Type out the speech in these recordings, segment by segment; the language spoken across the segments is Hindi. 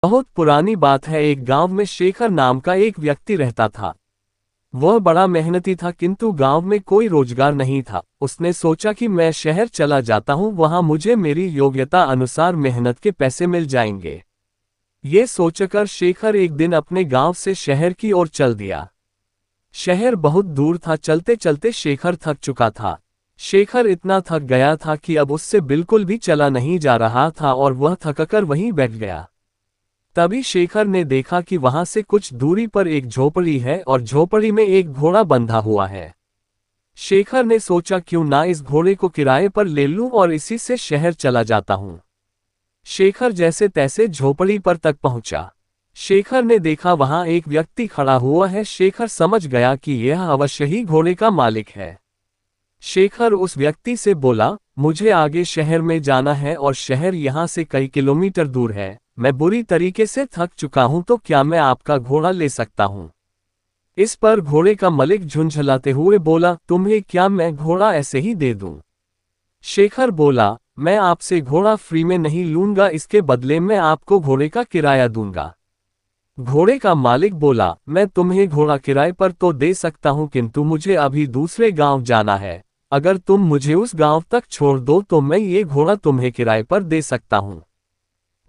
बहुत पुरानी बात है। एक गांव में शेखर नाम का एक व्यक्ति रहता था। वह बड़ा मेहनती था, किंतु गांव में कोई रोजगार नहीं था। उसने सोचा कि मैं शहर चला जाता हूं, वहां मुझे मेरी योग्यता अनुसार मेहनत के पैसे मिल जाएंगे। ये सोचकर शेखर एक दिन अपने गांव से शहर की ओर चल दिया। शहर बहुत दूर था। चलते चलते शेखर थक चुका था। शेखर इतना थक गया था कि अब उससे बिल्कुल भी चला नहीं जा रहा था और वह थककर वहीं बैठ गया। तभी शेखर ने देखा कि वहां से कुछ दूरी पर एक झोपड़ी है और झोपड़ी में एक घोड़ा बंधा हुआ है। शेखर ने सोचा, क्यों ना इस घोड़े को किराए पर ले लूं और इसी से शहर चला जाता हूं। शेखर जैसे तैसे झोपड़ी पर तक पहुंचा। शेखर ने देखा वहां एक व्यक्ति खड़ा हुआ है। शेखर समझ गया कि यह अवश्य ही घोड़े का मालिक है। शेखर उस व्यक्ति से बोला, मुझे आगे शहर में जाना है और शहर यहाँ से कई किलोमीटर दूर है। मैं बुरी तरीके से थक चुका हूं, तो क्या मैं आपका घोड़ा ले सकता हूं? इस पर घोड़े का मालिक झुंझलाते हुए बोला, तुम्हें क्या मैं घोड़ा ऐसे ही दे दूं? शेखर बोला, मैं आपसे घोड़ा फ्री में नहीं लूंगा, इसके बदले मैं आपको घोड़े का किराया दूंगा। घोड़े का मालिक बोला, मैं तुम्हें घोड़ा किराए पर तो दे सकता हूं, किंतु मुझे अभी दूसरे गांव जाना है। अगर तुम मुझे उस गांव तक छोड़ दो तो मैं ये घोड़ा तुम्हें किराए पर दे सकता हूं।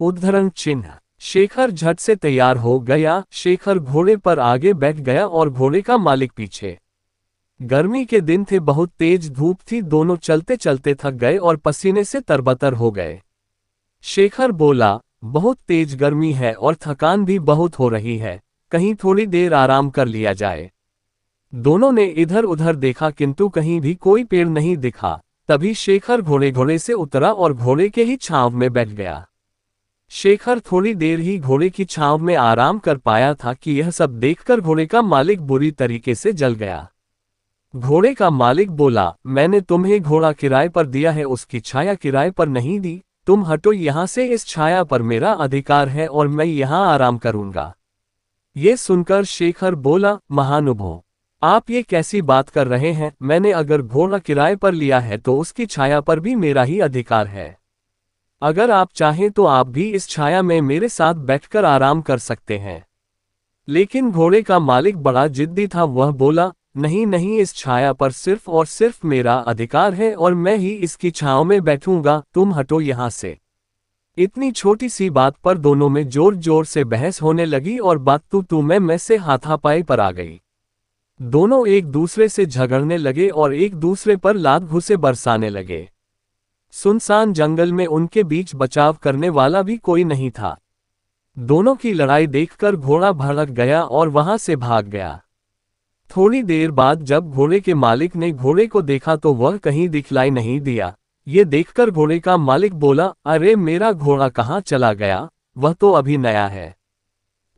उद्धरण चिन्ह। शेखर झट से तैयार हो गया। शेखर घोड़े पर आगे बैठ गया और घोड़े का मालिक पीछे। गर्मी के दिन थे, बहुत तेज धूप थी। दोनों चलते चलते थक गए और पसीने से तरबतर हो गए। शेखर बोला, बहुत तेज गर्मी है और थकान भी बहुत हो रही है, कहीं थोड़ी देर आराम कर लिया जाए। दोनों ने इधर उधर देखा, किंतु कहीं भी कोई पेड़ नहीं दिखा। तभी शेखर घोड़े से उतरा और घोड़े के ही छांव में बैठ गया। शेखर थोड़ी देर ही घोड़े की छांव में आराम कर पाया था कि यह सब देखकर घोड़े का मालिक बुरी तरीके से जल गया। घोड़े का मालिक बोला, मैंने तुम्हें घोड़ा किराए पर दिया है, उसकी छाया किराए पर नहीं दी। तुम हटो यहाँ से, इस छाया पर मेरा अधिकार है और मैं यहाँ आराम करूंगा। ये सुनकर शेखर बोला, महानुभाव, आप ये कैसी बात कर रहे हैं? मैंने अगर घोड़ा किराए पर लिया है तो उसकी छाया पर भी मेरा ही अधिकार है। अगर आप चाहें तो आप भी इस छाया में मेरे साथ बैठकर आराम कर सकते हैं। लेकिन घोड़े का मालिक बड़ा जिद्दी था। वह बोला, नहीं नहीं, इस छाया पर सिर्फ और सिर्फ मेरा अधिकार है और मैं ही इसकी छांव में बैठूंगा। तुम हटो यहाँ से। इतनी छोटी सी बात पर दोनों में जोर जोर से बहस होने लगी और बात तू मैं से हाथापाई पर आ गई। दोनों एक दूसरे से झगड़ने लगे और एक दूसरे पर लात घुसे बरसाने लगे। सुनसान जंगल में उनके बीच बचाव करने वाला भी कोई नहीं था। दोनों की लड़ाई देखकर घोड़ा भड़क गया और वहां से भाग गया। थोड़ी देर बाद जब घोड़े के मालिक ने घोड़े को देखा तो वह कहीं दिखलाई नहीं दिया। ये देखकर घोड़े का मालिक बोला, अरे मेरा घोड़ा कहाँ चला गया? वह तो अभी नया है।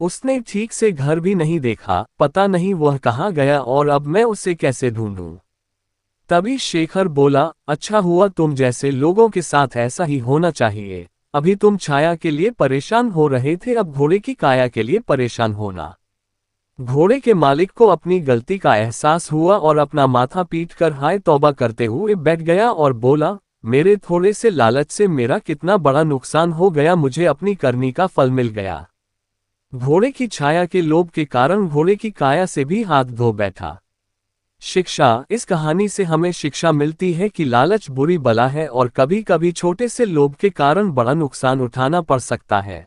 उसने ठीक से घर भी नहीं देखा, पता नहीं वह कहाँ गया और अब मैं उसे कैसे ढूंढूं? तभी शेखर बोला, अच्छा हुआ, तुम जैसे लोगों के साथ ऐसा ही होना चाहिए। अभी तुम छाया के लिए परेशान हो रहे थे, अब घोड़े की काया के लिए परेशान होना। घोड़े के मालिक को अपनी गलती का एहसास हुआ और अपना माथा पीटकर हाय तौबा करते हुए बैठ गया और बोला, मेरे थोड़े से लालच से मेरा कितना बड़ा नुकसान हो गया, मुझे अपनी करनी का फल मिल गया। घोड़े की छाया के लोभ के कारण घोड़े की काया से भी हाथ धो बैठा। शिक्षा। इस कहानी से हमें शिक्षा मिलती है कि लालच बुरी बला है और कभी कभी छोटे से लोभ के कारण बड़ा नुकसान उठाना पड़ सकता है।